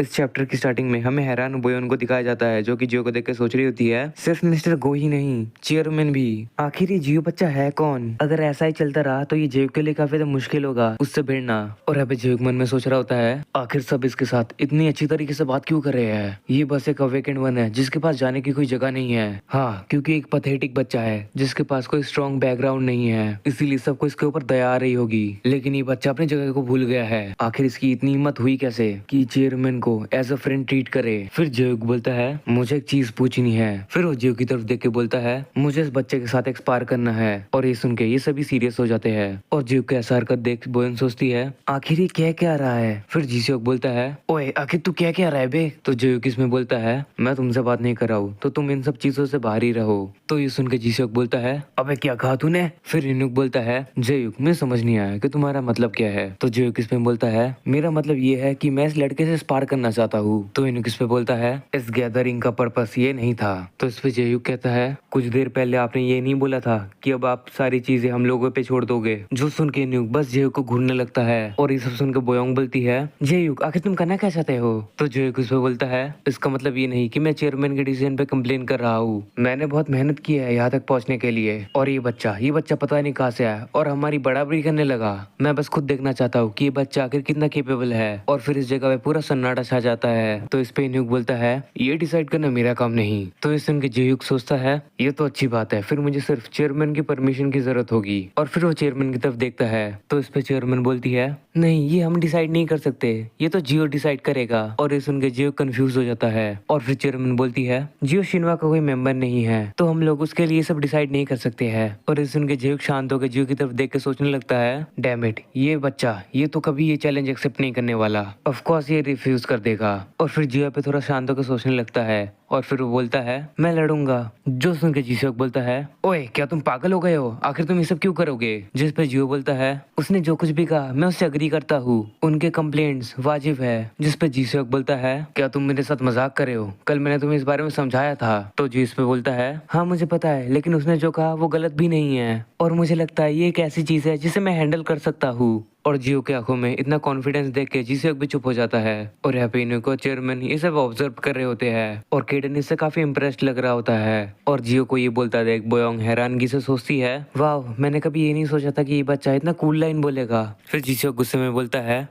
इस चैप्टर की स्टार्टिंग में हमें हैरान बोयोन को दिखाया जाता है, जो कि जियो को देख के सोच रही होती है सिर्फ मिस्टर गो ही नहीं, चेयरमैन भी। आखिर ये जियो बच्चा है कौन? अगर ऐसा ही चलता रहा तो ये जियो के लिए काफी मुश्किल होगा उससे भिड़ना। और यहाँ पे जियो मन में सोच रहा होता है आखिर सब इसके साथ इतनी अच्छी तरीके से बात क्यों कर रहे हैं। ये बस एक वेकेंट वन है जिसके पास जाने की कोई जगह नहीं है। हाँ, क्योंकि एक पथेटिक बच्चा है जिसके पास कोई स्ट्रॉन्ग बैकग्राउंड नहीं है, इसीलिए सबको इसके ऊपर दया आ रही होगी। लेकिन ये बच्चा अपनी जगह को भूल गया है। आखिर इसकी इतनी हिम्मत हुई कैसे कि चेयरमैन को एज अ फ्रेंड ट्रीट करे। फिर जियो बोलता है मुझे एक चीज पूछनी है। फिर वो जियो की तरफ देख के बोलता है मुझे इस बच्चे के साथ एक्सपायर करना है। और ये सुन के ये सभी सीरियस हो जाते हैं। और जियो के ऐसा हरकत देख बोयन सोचती है आखिर ये कह क्या रहा है। फिर जीसियोक बोलता है ओए आखिर तू क्या कह रहा है बे। तो जियो इसमें बोलता है मैं तुमसे बात नहीं कर रहा हूँ, तो तुम इन सब चीजों से बाहर ही रहो। तो ये सुन के जीसियोक बोलता है अबे क्या कहा तूने। फिर इनुक बोलता है जयुक मैं समझ नहीं आया कि तुम्हारा मतलब क्या है। तो जयुक इसमें बोलता है मेरा मतलब ये है कि मैं इस लड़के से स्पार करना चाहता हूँ। तो इनुक इस पे बोलता है इस गैदरिंग का पर्पस ये नहीं था। तो इस पे जयुक कहता है कुछ देर पहले आपने ये नहीं बोला था कि अब आप सारी चीजें हम लोगों पे छोड़ दोगे। जो सुन के इनुक बस जयुक को घूरने लगता है। और ये सब सुन के बोयोंग बोलती है जयुक आखिर तुम करना क्या चाहते हो। तो जयुक इस पे बोलता है इसका मतलब ये नहीं कि मैं चेयरमैन के डिसीजन पे कंप्लेन कर रहा हूँ। मैंने बहुत मेहनत की है यहाँ तक पहुँचने के लिए। और ये बच्चा पता नहीं कहाँ से आया और हमारी बराबरी करने लगा। मैं बस खुद देखना चाहता हूँ कि ये बच्चा आखिर कितना केपेबल है। और फिर इस जगह पे पूरा सन्नाटा छा जाता है। तो इस पे इनुक बोलता है ये डिसाइड करना मेरा काम नहीं। तो इस सुन के जयुक सोचता है ये तो अच्छी बात है, फिर मुझे सिर्फ चेयरमैन की परमिशन की जरूरत होगी। और फिर वो चेयरमैन की तरफ देखता है। तो इस पे चेयरमैन बोलती है नहीं ये हम डिसाइड नहीं कर सकते, ये तो जियो डिसाइड करेगा। और ये सुन के जियो कंफ्यूज हो जाता है। और फिर चेयरमैन बोलती है जियो शिनवा का कोई मेंबर नहीं है, तो हम लोग उसके लिए सब डिसाइड नहीं कर सकते हैं। और ये सुन के जियो शांत होकर जियो की तरफ देख के सोचने लगता है डैम इट, ये बच्चा ये तो कभी ये चैलेंज एक्सेप्ट नहीं करने वाला, ऑफ कोर्स ये रिफ्यूज कर देगा। और फिर जियो पे थोड़ा शांत होकर सोचने लगता है। और फिर वो बोलता है मैं लड़ूंगा। जो सुन के जीसोक बोलता है ओए क्या तुम पागल हो गए हो, आखिर तुम ये सब क्यों करोगे। जिस पे जियो बोलता है उसने जो कुछ भी कहा मैं उससे अग्री करता हूँ, उनके कंप्लेंट्स वाजिब है। जिस पे जीसोक बोलता है क्या तुम मेरे साथ मजाक कर रहे हो, कल मैंने तुम्हें इस बारे में समझाया था। तो जिस पे बोलता है हाँ मुझे पता है, लेकिन उसने जो कहा वो गलत भी नहीं है। और मुझे लगता है ये एक ऐसी चीज है जिसे मैं हैंडल कर सकता हूँ। और जियो के आंखों में इतना कॉन्फिडेंस देख के जीसोक भी चुप हो जाता है। और यहाँ पे इनुको चेयरमैन ये सब ऑब्जर्व कर रहे होते हैं। और केडन इससे काफी इम्प्रेस्ड लग रहा होता है। और जियो को ये बोलता देख बोयोंग हैरानगी से सोचती है वाह मैंने कभी ये नहीं सोचा था कि ये बच्चा इतना कूल लाइन बोलेगा। फिर जीसोक गुस्से में बोलता है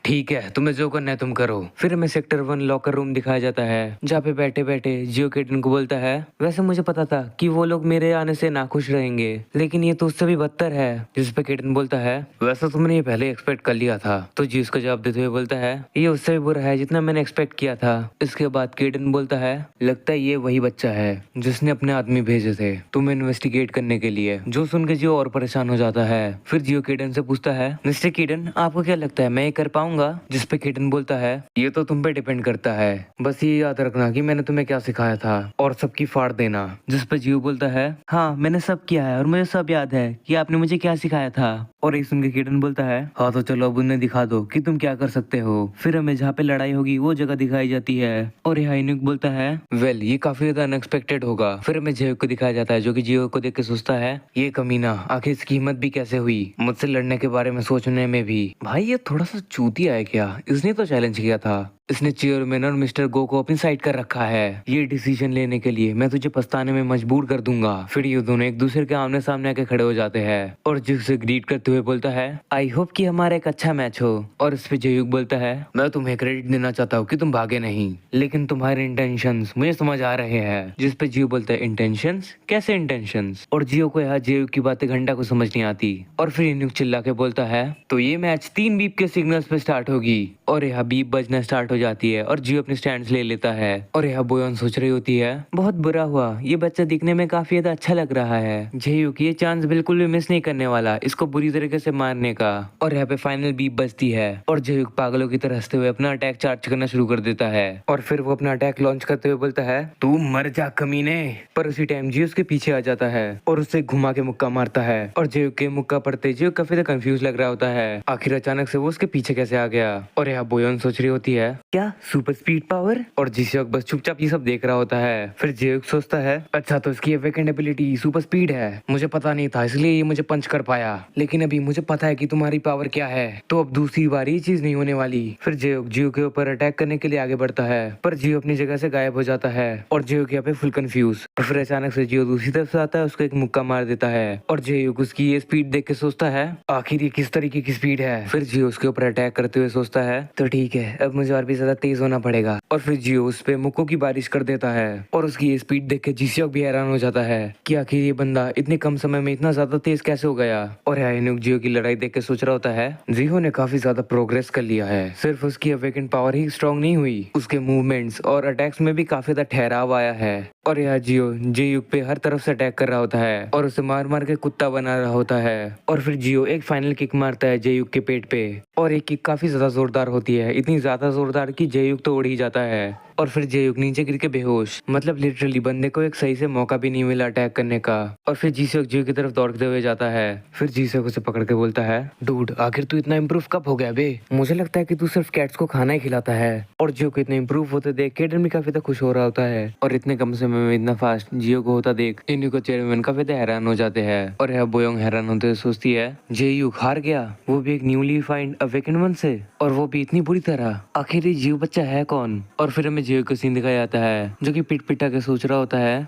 ठीक है तुम्हें जो करना है तुम करो। फिर हमें सेक्टर 1 लॉकर रूम दिखाया जाता है, जहाँ पे बैठे बैठे जियो केडन को बोलता है वैसे मुझे पता था कि वो लोग मेरे आने से नाखुश रहेंगे, लेकिन ये तो उससे भी बदतर है। जिस पे केडन बोलता है वैसे तुमने ये पहले एक्सपेक्ट कर लिया था। तो जी उसका जवाब देते हुए बोलता है ये उससे भी बुरा है जितना मैंने एक्सपेक्ट किया था। इसके बाद केडन बोलता है लगता है ये वही बच्चा है जिसने अपने आदमी भेजे थे तुम्हें इन्वेस्टिगेट करने के लिए। जो सुन के जियो और परेशान हो जाता है। फिर जियो केडन से पूछता है मिस्टर केडन आपको क्या लगता है मैं ये कर पाऊंगा। जिस पे केडन बोलता है ये तो तुम पे डिपेंड करता है, बस ये याद रखना कि मैंने तुम्हें क्या सिखाया था और सबकी फाड़ देना। जिस पे जियो बोलता है हाँ मैंने सब किया है और मुझे सब याद है कि आपने मुझे क्या सिखाया था। और ये सुन के केडन बोलता है हाँ तो चलो अब उन्हें दिखा दो कि तुम क्या कर सकते हो। फिर हमें जहाँ पे लड़ाई होगी वो जगह दिखाई जाती है। और यहाँ इनुक बोलता है वेल ये काफी ज्यादा अनएक्सपेक्टेड होगा। फिर हमें जियो को दिखाया जाता है जो कि जियो को देख के सोचता है ये कमीना आखिर इसकी हिम्मत भी कैसे हुई मुझसे लड़ने के बारे में सोचने में भी। भाई ये थोड़ा सा चूतिया है क्या, इसने तो चैलेंज किया था, इसने चेयरमैन और मिस्टर गो को अपनी साइड कर रखा है। ये डिसीजन लेने के लिए मैं तुझे पछताने में मजबूर कर दूंगा। फिर ये दोनों एक दूसरे के आमने सामने आके खड़े हो जाते हैं। और जिसे ग्रीट करते हुए बोलता है आई होप कि हमारा एक अच्छा मैच हो। और इस पे जयुक बोलता है मैं तुम्हें क्रेडिट देना चाहता हूँ कि तुम भागे नहीं, लेकिन तुम्हारे इंटेंशंस मुझे समझ आ रहे हैं। जिस पे जियो बोलता है इंटेंशंस, कैसे इंटेंशंस। और जियो को यहाँ जयुक की बातें घंटा को समझ नहीं आती। और फिर इनुक चिल्ला के बोलता है तो ये मैच 3 बीप के सिग्नल्स पे स्टार्ट होगी। और यहाँ बीप बजना स्टार्ट हो जाती है और जियो अपने स्टैंड ले लेता है। और यहाँ बोयोन सोच रही होती है बहुत बुरा हुआ, ये बच्चा दिखने में काफी ज्यादा अच्छा लग रहा है। जयुक ये चांस बिल्कुल भी मिस नहीं करने वाला इसको बुरी तरीके से मारने का। और यहाँ पे फाइनल बीप बजती है और जयुक पागलों की तरह हंसते हुए अपना अटैक चार्ज करना शुरू कर देता है। और फिर वो अपना अटैक लॉन्च करते हुए बोलता है तू मर जा कमीने। पर उसी टाइम जियो उसके पीछे आ जाता है और उससे घुमा के मुक्का मारता है। और जयुक के मुक्का पड़ते जयुक काफी ज्यादा कंफ्यूज लग रहा होता है, आखिर अचानक से वो उसके पीछे कैसे आ गया। और यहाँ बोयोन सोच रही होती है क्या सुपर स्पीड पावर? और जियोक बस चुपचाप ये सब देख रहा होता है। फिर जियोक सोचता है अच्छा तो इसकी वेकेंट एबिलिटी सुपर स्पीड है, मुझे पता नहीं था इसलिए ये मुझे पंच कर पाया, लेकिन अभी मुझे पता है कि तुम्हारी पावर क्या है, तो अब दूसरी बार ये चीज नहीं होने वाली। फिर जियोक जियो के ऊपर अटैक करने के लिए आगे बढ़ता है, पर जियो अपनी जगह से गायब हो जाता है और जियोक यहाँ पे फुल कंफ्यूज। और फिर अचानक से जियो दूसरी तरफ से आता है, उसको एक मुक्का मार देता है और जियोक उसकी ये स्पीड देख के सोचता है आखिर ये किस तरीके की स्पीड है। फिर जियो उसके ऊपर अटैक करते हुए सोचता है तो ठीक है अब मुझे और भी ज्यादा तेज होना पड़ेगा, और फिर जियो उस पे मुक्कों की बारिश कर देता है। और उसकी ये स्पीड देख के जियोक भी हैरान हो जाता है कि आखिर ये बंदा इतने कम समय में इतना ज्यादा तेज कैसे हो गया। और एनोक जियो की लड़ाई देख के सोच रहा होता है जियो ने काफी ज्यादा प्रोग्रेस कर लिया है, सिर्फ उसकी अवेकेंट पावर ही स्ट्रांग नहीं हुई, उसके मूवमेंट्स और अटैक्स में भी काफी ज्यादा ठहराव आया है। और यहाँ जियो जियोक पे हर तरफ से अटैक कर रहा होता है और उसे मार मार के कुत्ता बना रहा होता है। और फिर जियो एक फाइनल किक मारता है जियोक के पेट पे, और एक किक काफी ज्यादा जोरदार होती है, इतनी ज्यादा जोरदार कि जियोक तो उड़ ही जाता है। और फिर जियोक नीचे गिर के बेहोश, मतलब लिटरली बंदे को एक सही से मौका भी नहीं मिला अटैक करने का। और फिर जियोक जियो की तरफ दौड़ते हुए जाता है। फिर जियोक उसे पकड़ के बोलता है डूड आखिर तू इतना इम्प्रूव कब हो गया बे, मुझे लगता है कि तू सिर्फ कैट्स को खाना ही खिलाता है। और जियो को इतना इम्प्रूव होते देख केडन भी काफी खुश हो रहा होता है, और इतने कम समय में इतना फास्ट जियो को होता देख इनको चेयरमैन काफी हैरान हो जाते हैं। और यह बोयोंग हैरान होते हुए सोचती है जियोक हार गया, वो भी एक न्यूली फाइंड अवेकेंड वन से, और वो भी इतनी बुरी तरह, आखिर ये जियो बच्चा है कौन। और फिर हमें जियो का सीन दिखाया जाता है जो कि पिट पिटा के सोच रहा होता है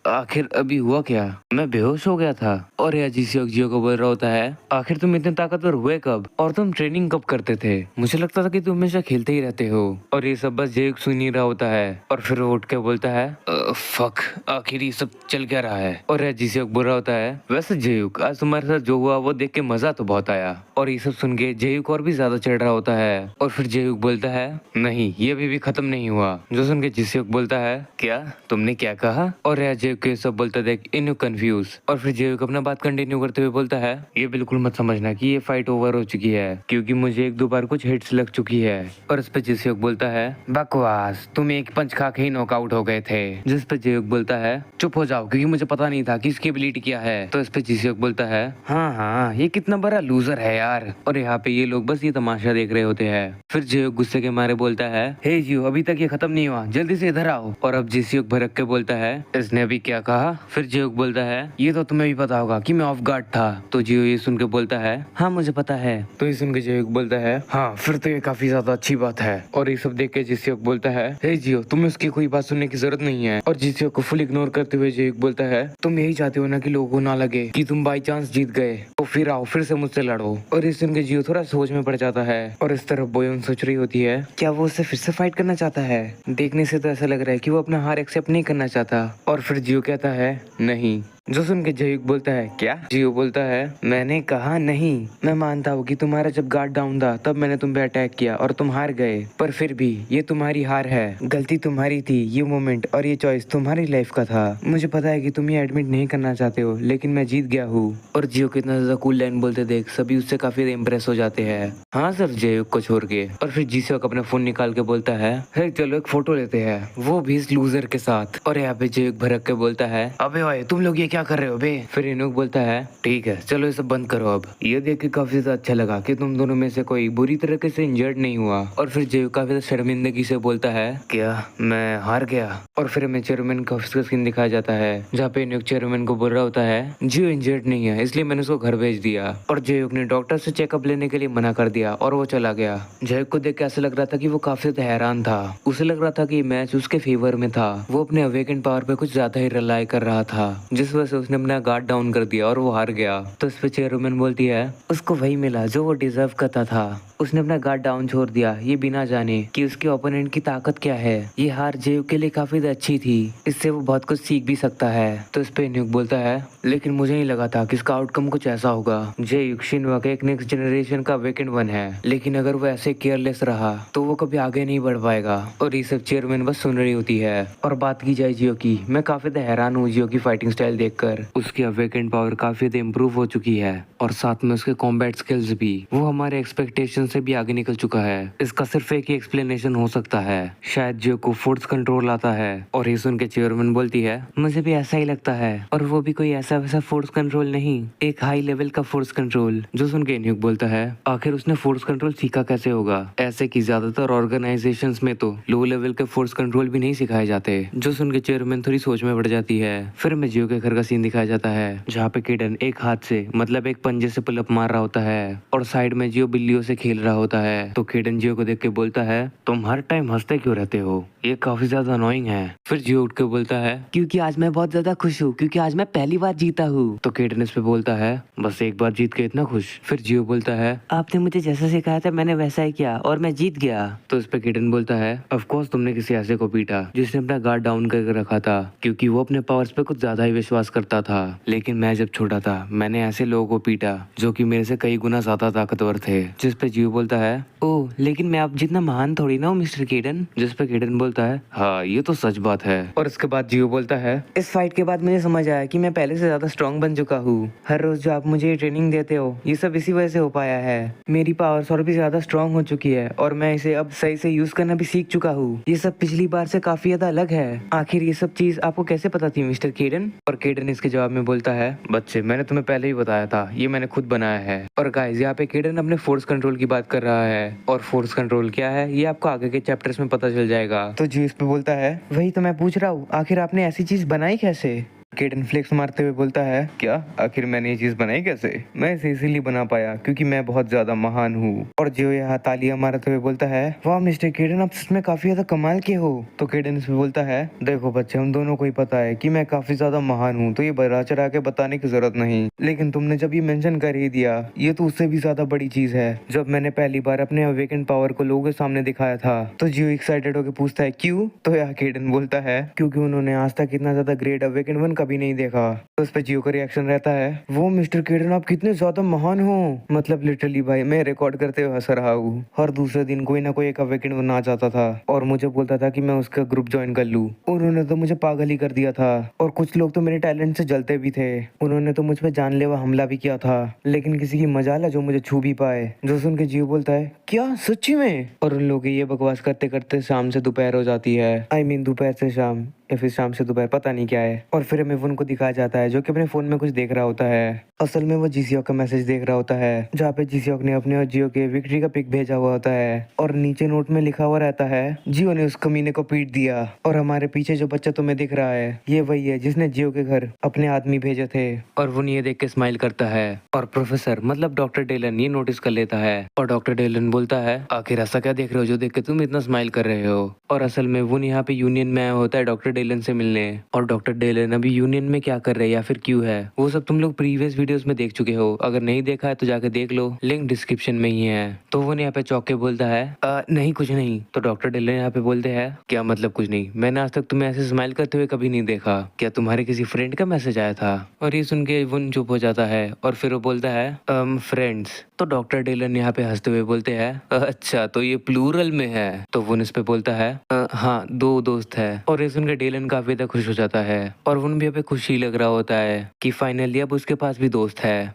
आखिर अभी हुआ क्या, मैं बेहोश हो गया था। और यह जियो को बोल रहा होता है आखिर तुम इतने ताकतवर हुए कब, और तुम ट्रेनिंग कब करते थे, मुझे लगता था कि तुम हमेशा खेलते ही रहते हो। और ये सब बस जियो सुन ही रहा होता है, और फिर वो उठ के बोलता है फक आखिर ये सब चल क्या रहा है। और यह जियो बोल रहा होता है वैसे जियो आज तुम्हारे साथ जो हुआ वो देख के मजा तो बहुत आया। और ये सब सुन के जियो और भी ज्यादा चढ़ रहा होता है। और फिर जियो बोलता है नहीं ये अभी भी खत्म नहीं हुआ, जो सुन के जियो बोलता है क्या तुमने क्या कहा। और यह जियो के सब बोलता देख इन कंफ्यूज। और फिर जियो अपना बात कंटिन्यू करते हुए बोलता है ये बिल्कुल मत समझना कि ये फाइट ओवर हो चुकी है, क्योंकि मुझे एक दो बार कुछ हिट्स लग चुकी है। और इस पे जियो बोलता है बकवास तुम एक पंच खा के ही नॉकआउट हो गए थे। जिस पे जियो बोलता है चुप हो जाओ क्योंकि मुझे पता नहीं था कि इसकी एबिलिटी क्या है। तो इस पे जियो बोलता है हाँ हाँ ये कितना बड़ा लूजर है यार। और यहाँ पे ये लोग बस ये तमाशा देख रहे होते हैं। फिर जियो गुस्से के मारे बोलता है हे जियो अभी तक ये खत्म नहीं हुआ, जल्दी से इधर आओ। और अब जियो भड़क के बोलता है इसने अभी क्या कहा। फिर जियो बोलता है ये तो तुम्हें भी पता होगा कि मैं ऑफ गार्ड था। तो जियो ये सुन के बोलता है हाँ मुझे पता है। तो ये सुन के जियो बोलता है हाँ फिर तो ये काफी ज्यादा अच्छी बात है। और ये सब देख के जियो बोलता है हे जियो तुम्हें उसकी कोई बात सुनने की जरूरत नहीं है। और जियो को फुल इग्नोर करते हुए जियो बोलता है तुम यही चाहते हो ना कि लोगों को ना लगे कि तुम बाई चांस जीत गए, तो फिर आओ फिर से मुझसे लड़ो। और ये सुन के जियो थोड़ा सोच में पड़ जाता है। और इस तरफ बोयोंग सोच रही होती है क्या वो उससे फिर से फाइट करना चाहता है, देखने से तो ऐसा लग रहा है कि वो अपना हार एक्सेप्ट नहीं करना चाहता। और फिर जियो कहता है नहीं, जो सुन के जियो बोलता है क्या। जियो बोलता है मैंने कहा नहीं, मैं मानता हूँ कि तुम्हारा जब गार्ड डाउन था तब मैंने तुम पे अटैक किया और तुम हार गए, पर फिर भी ये तुम्हारी हार है, गलती तुम्हारी थी, ये मोमेंट और ये चॉइस तुम्हारी लाइफ का था। मुझे पता है कि तुम ये एडमिट नहीं करना चाहते हो, लेकिन मैं जीत गया हूँ। और जियो कितना ज्यादा कूल लाइन बोलते देख सभी उससे काफी इम्प्रेस हो जाते हैं, हाँ सिर्फ जियो को छोड़ के। और फिर जियो अपना फोन निकाल के बोलता है चलो एक फोटो लेते हैं, वो भी इस लूजर के साथ। और यहाँ पे जियो भड़क के बोलता है अबे ओए तुम लोग ये क्या कर रहे हो बे। फिर इनोक बोलता है ठीक है चलो ये सब बंद करो अब। ये देख के काफी ज्यादा अच्छा लगा कि तुम दोनों में से कोई बुरी तरीके से इंजर्ड नहीं हुआ। और फिर जियो काफी ज्यादा शर्मिंदगी से बोलता है क्या मैं हार गया। और फिर हमें चेयरमैन का ऑफिस का सीन दिखाया जाता है जहाँ पे इनोक चेयरमैन को बोल रहा होता है जियो इंजर्ड नहीं है इसलिए मैंने उसको घर भेज दिया। और जियो ने डॉक्टर से चेकअप लेने के लिए मना कर दिया और वो चला गया। जियो को देख के ऐसा लग रहा था कि वो काफी ज्यादा हैरान था, उसे लग रहा था कि मैच उसके फेवर में था, वो अपने अवेकेंड पावर पे कुछ ज्यादा ही रिलाई कर रहा था, जिस वजह से उसने अपना गार्ड डाउन कर दिया और वो हार गया। तो इस पे चेयरमैन बोलती है उसको वही मिला जो वो डिजर्व करता था, उसने अपना गार्ड डाउन छोड़ दिया ये बिना जाने कि उसके ओपोनेंट की ताकत क्या है। ये हार जियो के लिए काफी अच्छी थी, इससे वो बहुत कुछ सीख भी सकता है। तो इस पे इनोक बोलता है लेकिन मुझे नहीं लगा था कि इसका आउटकम कुछ ऐसा होगा। जियो शिनवा का एक नेक्स्ट जनरेशन का वेकेंट वन है, लेकिन अगर वो ऐसे केयरलेस रहा तो वो कभी आगे नहीं बढ़ पाएगा। और ये सब चेयरमैन बस सुन रही होती है। और बात की जाए जियो की, मैं काफी हैरान हूँ जियो की फाइटिंग स्टाइल देख देखकर उसकी अवेकेंट पावर काफी ज्यादा इम्प्रूव हो चुकी है और साथ में उसके कॉम्बैट स्किल्स भी वो हमारे एक्सपेक्टेशन से भी आगे निकल चुका है। इसका सिर्फ एक ही एक्सप्लेनेशन हो सकता है, शायद जियो को फोर्स कंट्रोल आता है। और ये सुन के चेयरमैन बोलती है, मुझे भी ऐसा ही लगता है, और वो भी कोई ऐसा वैसा फोर्स कंट्रोल नहीं, एक हाई लेवल का फोर्स कंट्रोल। जो सुन के इन्ह्युक बोलता है, आखिर उसने फोर्स कंट्रोल सीखा कैसे होगा? ऐसे की ज्यादातर ऑर्गेनाइजेशंस में तो लो लेवल के फोर्स कंट्रोल भी नहीं सिखाए जाते। जो सुन के चेयरमैन थोड़ी सोच में पड़ जाती है। फिर हमें जियो के घर का सीन दिखाया जाता है, जहाँ पे किडन एक हाथ से मतलब एक पंजे से पुलअप मार रहा होता है और साइड में जियो बिल्लियों से खेल रहा होता है। तो किडन जियो को देख के बोलता है, तुम हर टाइम हंसते क्यों रहते हो? ये काफी ज्यादा अनोइंग है। फिर जियो उठ के बोलता है, क्योंकि आज मैं बहुत ज्यादा खुश हूँ, क्योंकि आज मैं पहली बार जीता हूँ। तो किडन इस पे बोलता है, बस एक बार जीत के इतना खुश? फिर जियो बोलता है, आपने मुझे जैसा सिखाया था मैंने वैसा ही किया और मैं जीत गया। तो इस पे किडन बोलता है, ऑफ कोर्स तुमने किसी ऐसे को पीटा जिसने अपना गार्ड डाउन करके रखा था, क्योंकि वो अपने पावर्स पे कुछ ज्यादा ही विश्वास करता था। लेकिन मैं जब छोटा था मैंने ऐसे लोगों को पीटा जो कि मेरे से कई गुना ज्यादा ताकतवर थे। जिस पे जियो बोलता है, ओह लेकिन मैं आप जितना महान थोड़ी ना हूँ मिस्टर किडन। जिस पे किडन बोलता है, हाँ ये तो सच बात है। और इसके बाद जियो बोलता है, इस फाइट के बाद मुझे समझ आया कि मैं पहले से ज्यादा स्ट्रांग बन चुका हूँ। हर रोज जो आप मुझे ट्रेनिंग देते हो ये सब इसी वजह से हो पाया है। मेरी पावर्स और भी ज्यादा स्ट्रांग हो चुकी है और मैं इसे अब सही से यूज करना भी सीख चुका हूँ। ये सब पिछली बार से काफी ज्यादा अलग है। आखिर ये सब चीज आपको कैसे पता थी मिस्टर किडन? और किडन इसके जवाब में बोलता है, बच्चे मैंने तुम्हें पहले ही बताया था, ये मैंने खुद बनाया है। और गाइस यहाँ पे किडन अपने फोर्स कंट्रोल की बात कर रहा है, और फोर्स कंट्रोल क्या है ये आपको आगे के चैप्टर्स में पता चल जाएगा। तो जी इस पे बोलता है, वही तो मैं पूछ रहा हूँ, आखिर आपने ऐसी चीज बनाई कैसे? किडन फ्लेक्स मारते हुए बोलता है, क्या आखिर मैंने ये चीज बनाई कैसे? मैं इसे इसीलिए बना पाया क्योंकि मैं बहुत ज्यादा महान हूँ। और जियो यहाँ तालियां मारते हुए बोलता है, वाह मिस्टर किडन आप सच में काफी ज्यादा कमाल के हो। तो किडन इसमें बोलता है, देखो बच्चे हम दोनों को ही पता है कि मैं काफी ज्यादा महान हूँ, तो ये बढ़ा चढ़ा के बताने की जरूरत नहीं। लेकिन तुमने जब ये मेंशन कर ही दिया, ये तो उससे भी ज्यादा बड़ी चीज है। जब मैंने पहली बार अपने अवेकेंट पावर को लोगों के सामने दिखाया था तो जियो एक्साइटेड होकर पूछता है, क्यों? तो यहाँ किडन बोलता है, क्योंकि उन्होंने आज तक इतना ज्यादा ग्रेट अवेकेंट वन कभी नहीं देखा। तो उस पे जियो का रिएक्शन रहता है, वो मिस्टर किडन आप कितने ज्यादा महान हो, मतलब लिटरली भाई मैं रिकॉर्ड करते हुए हंस रहा हूँ। हर दूसरे दिन कोई ना कोई एक अवेकेंट वन आ जाता था और मुझे बोलता था कि मैं उसका ग्रुप ज्वाइन कर लूँ। उन्होंने तो मुझे पागल ही कर दिया था और कुछ लोग तो मेरे टैलेंट से जलते भी थे। उन्होंने तो मुझ पे जानलेवा हमला भी किया था, लेकिन किसी की मजाल है जो मुझे छू भी पाए। जो सुन के जियो बोलता है, क्या सच्ची में? और उन लोग ये बकवास करते करते शाम से दोपहर हो जाती है। आई मीन दोपहर से शाम या फिर शाम से दोपहर, पता नहीं क्या है। और फिर हमें उनको दिखाया जाता है जो कि अपने फोन में कुछ देख रहा होता है। असल में वो जीसीओ का मैसेज देख रहा होता है, जहाँ पे जीसीओ ने अपने और जियो के विक्ट्री का पिक भेजा हुआ होता है और नीचे नोट में लिखा हुआ रहता है, जियो ने उस कमीने को पीट दिया। और हमारे पीछे जो बच्चा तुम्हें दिख रहा है ये वही है जिसने जियो के घर अपने आदमी भेजे थे। और वो ये देख के स्माइल करता है और प्रोफेसर मतलब डॉक्टर डेलन ये नोटिस कर लेता है। और डॉक्टर डेलन बोलता है, आखिर ऐसा क्या देख रहे हो जो देख के तुम इतना स्माइल कर रहे हो? और असल में वो यहाँ पे यूनियन में आया होता है डॉक्टर डेलन से मिलने। और डॉक्टर डेलन अभी यूनियन में क्या कर रहे हैं या फिर क्यों है वो सब तुम लोग प्रीवियस वीडियोस में देख चुके हो। अगर नहीं देखा है तो जाके देख लो, लिंक डिस्क्रिप्शन में ही है। तो वो यहाँ पे चौक के बोलता है, नहीं कुछ नहीं। तो डॉक्टर डेलन यहाँ पे बोलते हैं, क्या मतलब कुछ नहीं? मैंने आज तक तुम्हें ऐसे स्माइल करते हुए कभी नहीं देखा। क्या तुम्हारे किसी फ्रेंड का मैसेज आया था? और ये सुन के वो चुप हो जाता है और फिर वो बोलता है, फ्रेंड्स। तो डॉक्टर डेलन यहाँ पे हंसते हुए बोलते हैं, अच्छा तो ये प्लूरल में है? तो वो इस पे बोलता है, हाँ 2 दोस्त है। और ये सुन के डेलन काफी ज्यादा खुश हो जाता है और वो भी यहाँ पे खुशी लग रहा होता है कि फाइनली अब उसके पास भी दोस्त है।